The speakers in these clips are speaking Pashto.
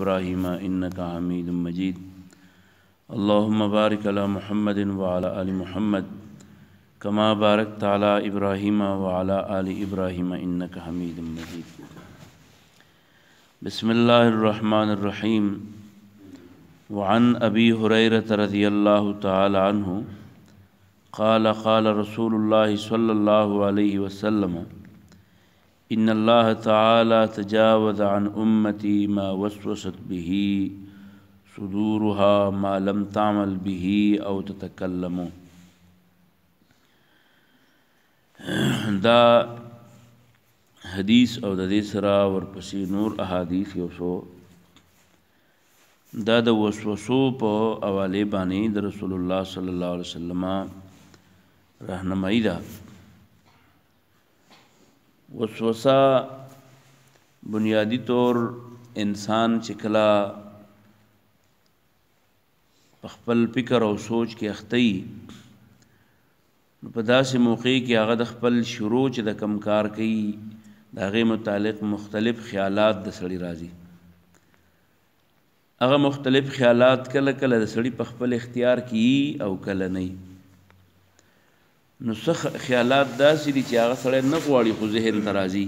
إبراهيم إنك حميد مجيد اللهم بارك على محمد وعلى آل محمد كما باركت على إبراهيم وعلى آل إبراهيم إنك حميد مجيد بسم الله الرحمن الرحيم وعن أبي هريرة رضي الله تعالى عنه قال قال رسول الله صلى الله عليه وسلم إن الله تعالى تجاوز عن أمتي ما وسوست به صدورها ما لم تعمل به أو تتكلم. دا حدیث او د دې سره ورپسې نور احادیث یو څو دا د وسوسو په حواله باندې د رسول الله صلی الله علیه وسلم رهنمایي ده. وسوسه بنیادی طور انسان چې کله خپل فکر او سوچ کې اختی په داسې موقع کې هغه د خپل شروع چې د کم کار کوي د هغې متعلق مختلف خیالات د سړي راځي. هغه مختلف خیالات کله کله د سړي په خپل اختیار کې او کله نه. نو څه خیالات داسې دي چې هغه سړی نه غواړي خو ذهن ته راځي،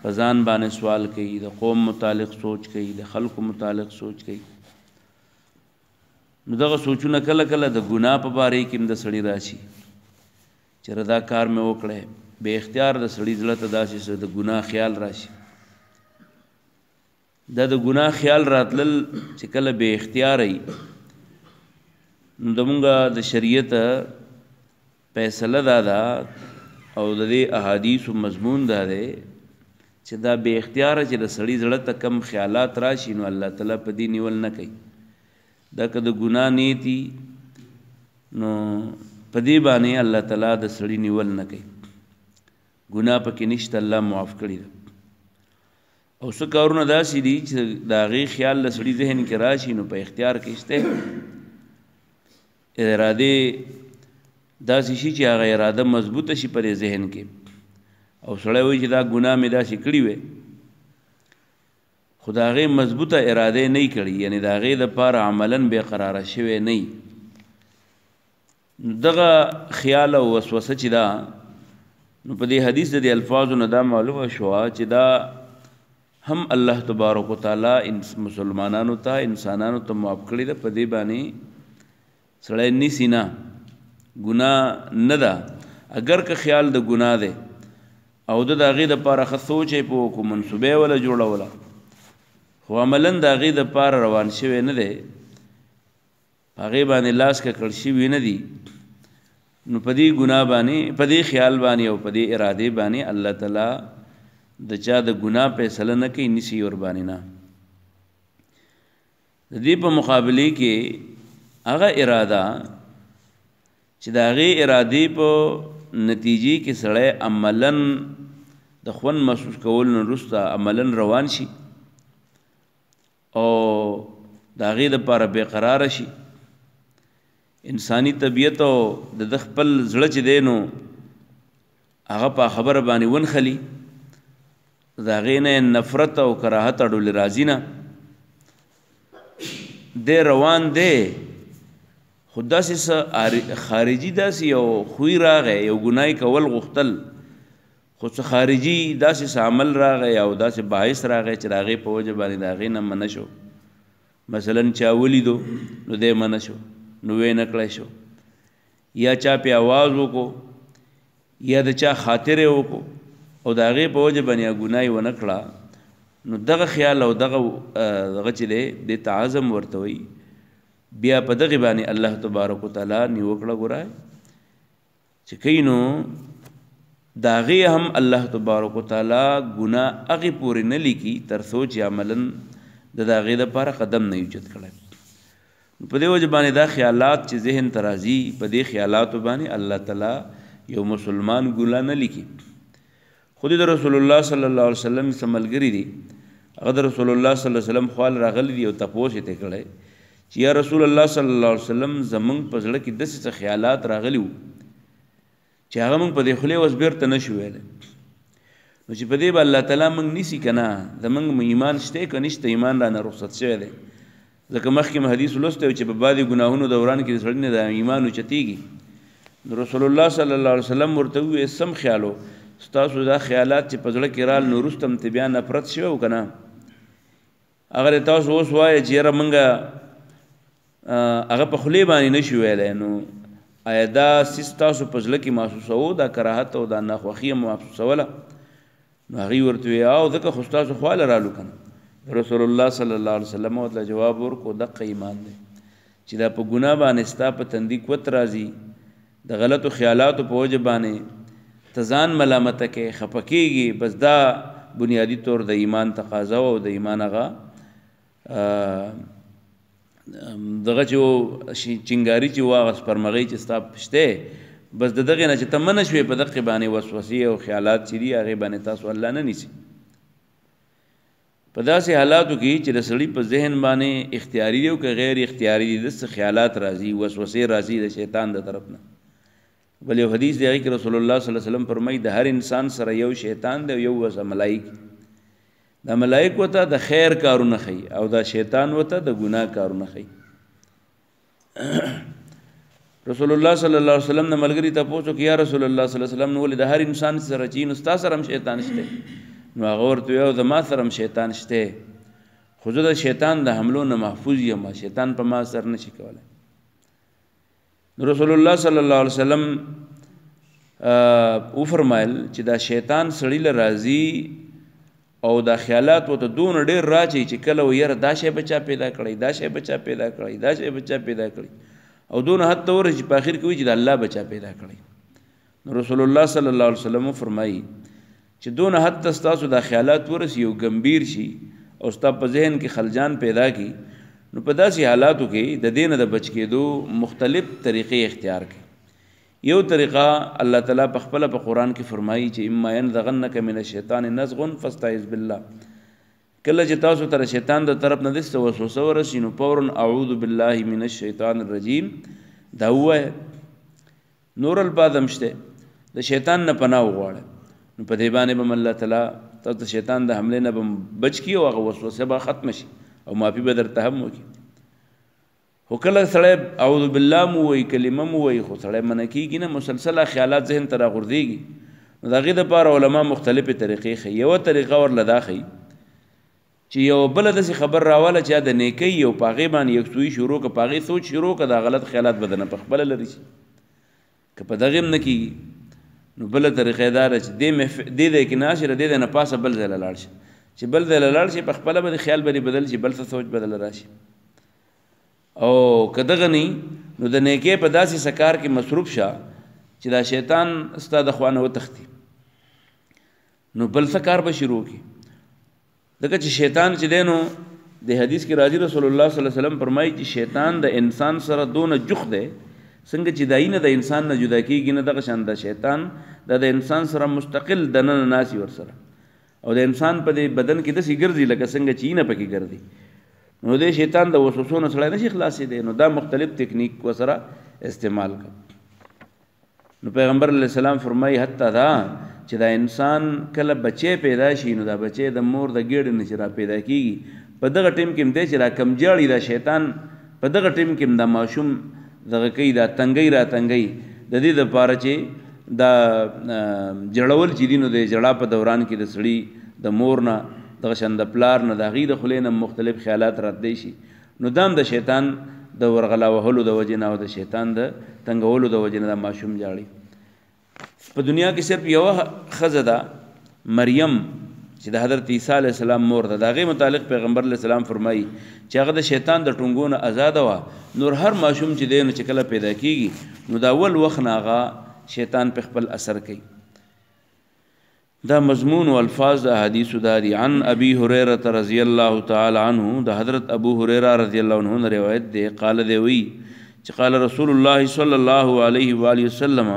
په ځان باندې سوال کوي، د قوم متعلق سوچ کوي، د خلکو متعلق سوچ کوي. نو دغه سوچونه کله کله د ګناه په باره کې هم د سړي راشي چې دا کار مې وکړی، بې اختیار د سړي زړه ته داسې څه د ګناه خیال راشي. دا د ګناه خیال راتلل چې کله بې اختیاره وي نو زمونږ د شریعت فیصله دا ده او د دې احادیثو مضمون دا دی چې دا بې اختیاره چې د سړي زړه ته کم خیالات راشي نو الله تعالی په دې نیول نه کوي. دا که د ګناه نیتی نو په دې باندې الله تعالی د سړي نیول نه کوي، ګناه پکې نشته، الله معاف کړي ده. او څه کارونه داسې دي چې د هغې خیال د سړي ذهن کې راشي نو په اختیار کې شته ارادې داسې شي چې هغه اراده مضبوطه شي په دې ذهن کې او سړی وایي چې دا ګناه مې داسې کړي وې خو د هغې مضبوطه اراده نه یې کړي، یعنې د هغې دپاره عملاً بې قراره شوی نه یي. دغه خیال او وسوسه چې ده نو په دې حدیث د دې الفاظو نه دا معلومه شوه چې دا هم الله تبارک وتعالی مسلمانانو ته انسانانو ته معاف کړي ده. په دې باندې سړی نیسي نه، ګناه نه ده. اگر که خیال د ګناه دی او د هغې دپاره ښه سوچ یې په وکړو، منصوبه یې وله جوړوله خو عملاً د هغې دپاره روان شوی نه دی، په هغې باندې لاس ککړ شوي نه دي، نو په دې ګناه باندې په دې خیال باندې او په دې ارادې باندې الله تعالی د چا د ګناه فیصله نه کوي، نیسي ورباندې نه. د دې په مقابلې کې هغه اراده چې د هغې ارادې په نتیجې کې سړی عملاً د خوند محسوس کولو نه وروسته عملاً روان شي او د هغې دپاره بېقراره شي. انساني طبیعت او د خپل زړه چې دی نو هغه په خبره باندې ونښلي، د هغې نه نفرت او کراهت اړولې راځي نه، دی روان دی خو داسې څه خارجي داسې یو خوی راغی، یو ګناه کول غوښتل خو څه خارجي داسې څه عمل راغی او داسې باعث راغی چې د هغې په وجه باندې د هغې نه منع شو. مثلا چا ولیدو نو دی منع شو نو ویې نه کړی شو، یا چا پې آواز وکړو یا د چا خاطر یې وکړو او د هغې په وجه باندې ګناه یې ونه کړه نو دغه خیال او دغه چې دی دې ته عزم ورته وایي. بیا په دغې باندې الله تبارک وتعالی نیوکړه ګوره چې کوي نو د هغې هم الله تبارک وتعالی ګناه هغې پورې نه لیکي تر څو چې عملاً د هغې دپاره قدم نه اوچت کړی. په دې وجه باندې دا خیالات چې ذهن ته راځي په دې خیالاتو باندې الله تعالی یو مسلمان ګناه نه لیکي. خود د رسول الله صلی الله علیه وسلم څه ملګري دي، هغه د رسول الله صلی الله علیه وسلم خوال راغلی دي او تپوس یې ته کړی چې یا رسول الله صلی الله علیه وسلم زمونږ په زړه کې داسې څه خیالات راغلي وو چې هغه مونږ په دې خولې اوس بېرته نه شو ویلی. نو چې په دې به الله تعالی موږ نیسي که نه زموږ ایمان شته که نشته ایمان رانه رخصت شوی دی ځکه مخکې م حدیث لوستی چې په بعضې ګناهونو دوران کې د سړي نه د ایمان اوچتېږي نو رسول الله صلی الله علیه وسلم ورته وویل سم خیال و ستاسو دا خیالات چې په زړه کې رال نو وروسته م بیا نفرت شوی و که نه هغه تاسو اوس وایه چې یاره موږ هغه په خولې باندې نه شو ویلی نو آیا دا څیز تاسو په زړه کې محسوسوو دا کراهت او دا ناخوښي م محسوسوله نو هغوی ورته ویل او ځکه خو ستاسو خواله رالو که نه رسول الله صلی الله علیه وسلم ورته جواب ورکړو دقه ایمان دی چې دا په ګناه باندې ستا په تندي قوت راځي د غلطو خیالاتو په وجه باندې ته ځان ملامته کې خفه کېږي بس دا بنیادي طور د ایمان تقاضا او د ایمان هغه دغه چې چنګاري چې و هغه سپرمغۍ چې ستا شته بس د دغې نه چې ته منع شوې په دقې باندې وسوسې او خیالات چې دي هغې باندې تاسو الله نه نیسي په داسې حالاتو کې چې د سړي په ذهن باندې اختیاري دی او که غیر اختیاري دي داسې خیالات راځي وسوسې راځي د شیطان د طرف نه بل یو حدیث دی هغې کې رسول الله صلی الله علیه وسلم فرمایي د هر انسان سره یو شیطان دی او یو وسه ملایک دا ملائک وته د خیر کارونه خي او دا شیطان وته د ګناه کارونه خي رسول الله صلی الله علیه وسلم نه ملګری ته پوښتنه کوي یا رسول الله صلی الله علیه وسلم نو ولې د هر انسان سره چې نو تاسو سره هم شیطان شته نو هغه ورته یو د ما سره هم شیطان شته خو زه د شیطان د حملو نه محفوظ یم شیطان په ما سر نشي کولی نو رسول الله صلی الله علیه وسلم او فرمایل چې دا شیطان سړی له راځي او دا خیالات وته دون ډیر راځي چې کله وير دا شی بچا پیدا کړی دا شی بچا پیدا کړی دا شی بچا پیدا کړی او دون حتی ور چې په اخر کې وي چې الله بچا پیدا کړی نو رسول الله صلی الله علیه وسلم فرمایي چې دون حتی تاسو دا خیالات ورسی او گمبیر شي او تاسو په ذهن کې خلجان پیدا کی نو په داسې حالاتو کې د دین د بچ کېدو مختلف طریقې اختیار کړي یو طریقه الله تعالی په خپل په قران کې فرمایي چې اما ينزغنك من الشیطان نزغ فاستعذ بالله کله چې تاسو تر شیطان د طرف نه دسته وسوسه ورسي نو فورا اعوذ بالله من الشیطان الرجیم دا وای نور البادم شته د شیطان نه پناه وغواړه نو په دې باندې به الله تعالی تاسو شیطان د حمله نه بچ کی او هغه وسوسه به ختم شي او معافي به درته هم وکړي خو کله سړی اعوذ بالله مو وایي کلمه مو وایي خو سړی منع کېږي نه مسلسله خیالات ذهن ته راغورځېږي نو د هغې دپاره علما مختلفې طریقې ښیي یوه طریقه ورله دا ښیي چې یو بله داسې خبر راواله چې د نیکۍ او په هغې باندې یکسویي شروع که په هغې سوچ شروع که دا غلط خیالات به دنه په خپله لرې شي که په دغې هم نه کېږي نو بله طریقه دا ده چې دې ځای کې ناست شي د دې نه پاسه بل ځای له لاړ شي چې بل ځای له لاړ شي په خپله به خیال به بدل شي بل څه سوچ بدل راشي او که دغه نی نو د نیکۍ په داسې سکار کې مصروف شه چې دا شیطان ستا د خوا نه وتښتي نو بل څه کار به شروع کړي ځکه چې شیطان چې دی نو د حدیث کې راځي رسول الله صلی الله علیه وسلم فرمایي چې شیطان د انسان سره دونه جوخ دی څنګه چې دای نه د انسان نه جدا کېږي نه دغه شان د شیطان د انسان سره مستقل دننه ناسي ورسره او د انسان په دې بدن کې داسې ګرځي لکه څنګه چې نه پکې ګرځي نو د شیطان د وسوسو نه سړی نشي خلاصېدی نو دا مختلف تکنیک ورسره استعمال کړه نو پیغمبر علیه السلام فرمایي حتی دا چې دا انسان کله بچی پیدا شي نو دا بچی د مور د ګېډې نه چې را پیدا کېږي په دغه ټیم کې هم دی چې را کمجاړي دا شیطان په دغه ټیم کې هم دا ماشوم دغه کوي دا تنګۍ را تنګۍ د دې دپاره چې دا جړول چې دي نو د جړا په دوران کې د سړي د مور نه دغه شان د پلار نه د هغې د خولې نه مختلف خیالات راتلی شي نو دا هم د شیطان د ورغلا وهلو د وجې نه او د شیطان د تنګولو د وجې نه دا ماشوم جاړي په دنیا کې صرف یوه ښځه ده مریم چې د حضرت عیسی علیه السلام مور ده د هغې متعلق پیغمبر علیه السلام فرمایي چې هغه د شیطان د ټونګو نه ازاده وه نور هر ماشوم چې دی نو چې کله پیدا کېږي نو د اول وخت نه هغه شیطان په خپل اثر کوي دا مضمون و الفاظ دا حدیث داری عن ابی هریرة رضی اللہ تعالی عنہ دا حضرت ابو هریرہ رضی اللہ عنہ روایت دے قال دے وی چې قال رسول الله صلی اللہ علیہ وآلہ وسلم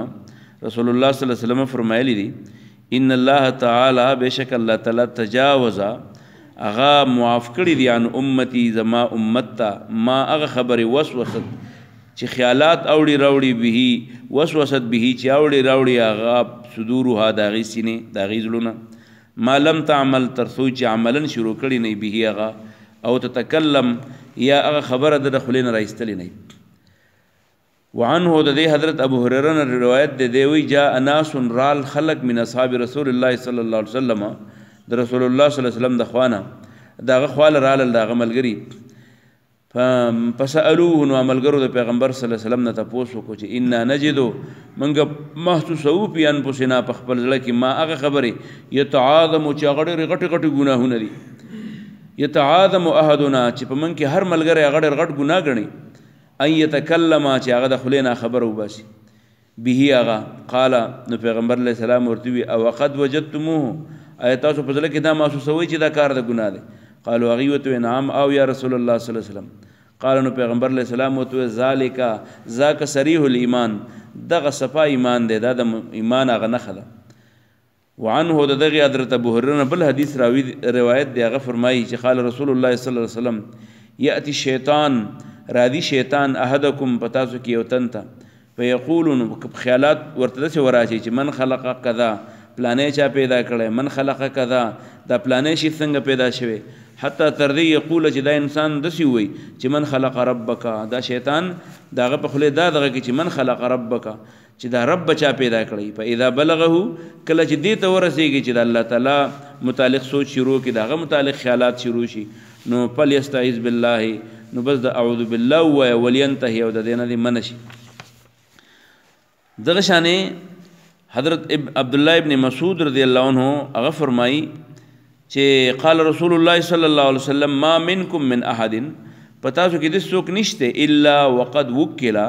رسول اللہ صلی اللہ علیہ وسلم فرمایلی دی ان اللہ تعالی بیشک اللہ تعالی تجاوزا اغا معاف کړي دی عن امتی زما امتا ما اغا خبر وسوست چې خیالات اوړي راوړي به وسوست به چې اوړي راوړي هغه صدورها د هغې سینې د هغې زړونه ما لم تعمل ترڅو چې عملا شروع کړي نه به هغه او تتکلم یا هغه خبره د خلین راایستلی نه. وعنه د دې حضرت ابو هريره نه روایت دی وی جاء ناس رال خلق من اصحاب رسول الله صلی الله علیه وسلم د رسول الله صلی الله علیه وسلم د خوانه داغه خواله رال داغه ملګری فسالوه نو عملګرو د پیغمبر صلی الله علیه وسلم نه تاسو کو چې ان نجدو منګه محسوسو په انفسنا په خپل ځل کې ما هغه خبره یتعاظم چې هغه غټ غټ ګناهونه دي یتعاظم احدنا چې په من کې هر ملګری هغه غټ ګناه غني ان يتكلم چې هغه د خلینا خبر وباسي به هغه قال نو پیغمبر علیه السلام ورته او قد وجدتموه ایتاسو په ځل کې دا محسوسوي چې دا کار د ګناه دی. قالوا غیوه نعم او یا رسول الله صلی الله علیه وسلم. قال نو پیغمبر علیه السلام وته ذاک صریح الایمان دغه صفا ایمان دی دا د ایمان هغه نښه ده. وعنه دغه حضرت ابو هريره بل حدیث راوی روایت دی هغه فرمایي چې قال رسول الله صلی الله علیه وسلم یاتی شیطان راضی شیطان احدکم پتاسو کې یوتنتا فیقولون خیالات ورته څه وراشي چې من خلق کذا پلانې چا پیدا کړي من خلق کذا دا پلانې شي څنګه پیدا شوی حتی تر دې یقول چې دا انسان دسی وي چې من خلق ربک دا شیطان داغه په خله دا دغه چې من خلق ربک چې دا رب چا پیدا کړي فاذا بلغه کله چې دې ته ورسیږي چې د الله تعالی متعلق سوچ شروع کی داغه متعلق خیالات شروع شي نو فلیستعذ بالله نو بس د اعوذ بالله و ولینتهی او د دینه دی منشي. دغه شانې حضرت عبد الله ابن مسعود رضی الله عنه هغه فرمایي چې قال رسول الله صلی الله علیه وسلم ما منکم من احد پتاسو کې د څوک نشته الا وقد وکلا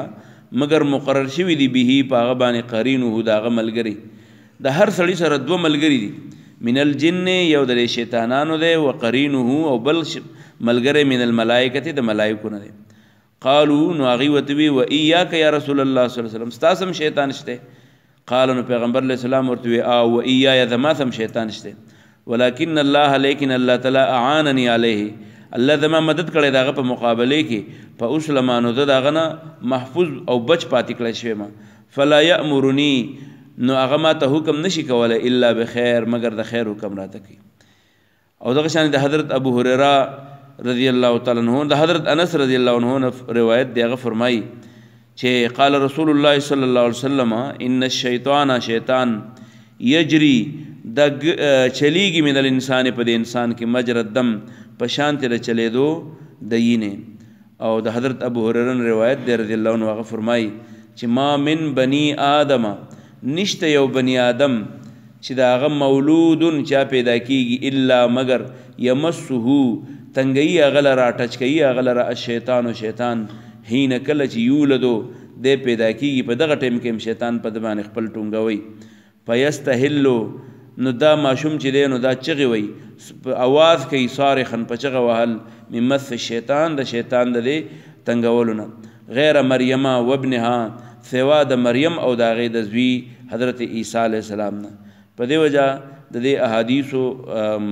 مگر مقرر شوی دی به په باندې قرینه داغه ملګری د هر سړی سره دوه ملګری دي من الجن یو د شیطانانو دی او قرینه او بل ملګری من الملائکه د ملائکو نه دی. قالوا نو هغه وتوی و ایاک یا رسول الله صلی الله علیه وسلم ستاسم شیطان شته. قال نو پیغمبر علیہ السلام ورته او ایا ذما ثم شیطان شته ولكن الله لیکن الله تعالی اعاننی علیه الله دما مدد کړی داغه په مقابله کې په اسلمانو دغه نه محفوظ او بچ پاتې کړی شوی ما فلا یامرنی نو هغه ما ته حکم نشي کوله الا بخیر مگر د خیر حکم راته کوي. او دغه شان د حضرت ابو هريره رضی الله تعالی عنہ د حضرت انس رضی الله عنه روایت دی هغه فرمایي چې قال رسول الله صلی الله علیه وسلم ان الشیطان شیطان یجری د چلیږي من الانسان په د انسان کې مجرى الدم په شان ته چلیدو د یینه. او د حضرت ابو هريره روایت دی رضی الله عنه هغه فرمایي چې ما من بنی آدم نشته یو بنی آدم چې دا هغه مولود چا پیدا کیږي الا مگر یمسه تنگئی اغل را ټچ کوي اغل را الشیطان و شیطان هین کله چې یولدو د پیدا کیږي په دغه ټیم کې شیطان په دبان خپل ټونګوي فیستهلو نو دا ماشوم چې دی نو دا چغي وي اواز کوي صارخن په چغه وهل ممس الشیطان د شیطان د تنگولونه غیر مریم و ابنها سوا د مریم او د هغې د زوی حضرت عیسی علیه السلام نه. په دې وجه د دې احادیثو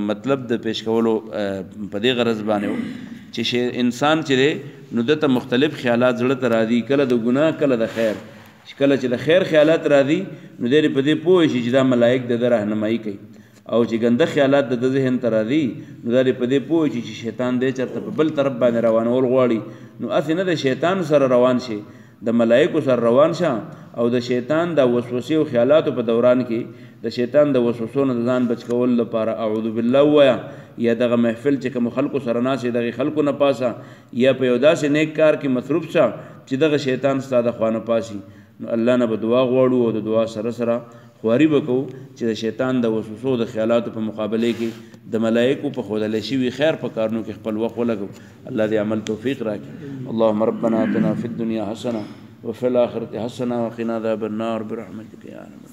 مطلب د پیش کولو په دې غرض باندې چې انسان چې دی نو دته مختلف خیالات زړه ته راځي کله د ګناه کله د خیر کله چې د خیر خیالات راځي نو دی په دې پوه شي چې دا ملائک د راهنمایي کوي او چې ګنده خیالات د ذهن ته راځي نو دی په دې پوه شي چې شیطان دی چېرته په بل طرف باندې روانول غواړي نو هسې نه د شیطان سره روان شي د ملائکو سره روان شه او د شیطان د وسوسې او خیالاتو په دوران کې د شیطان د وسوسو نه ځان بچ کول لپاره اعوذ بالله ویا یا دغه محفل چې کوم خلکو سره ناسې دغه خلکو نه پاسه یا په یو داسې نیک کار کې مصروف شه چې دغه شیطان ستا د خوا نه پاسي نو الله نه به دعا غواړو او د دعا سره سره خواري به کوو چې د شیطان د وسوسو د خیالاتو په مقابله کې د ملائکو په ښودلی شوي خیر په کارونو کې خپل وخت ولګو. الله دې عمل توفیق راکړي. اللهم ربنا اتنا فی الدنیا حسنه وفي الآخرة حسنه وقنا عذاب النار برحمتك یا ارحم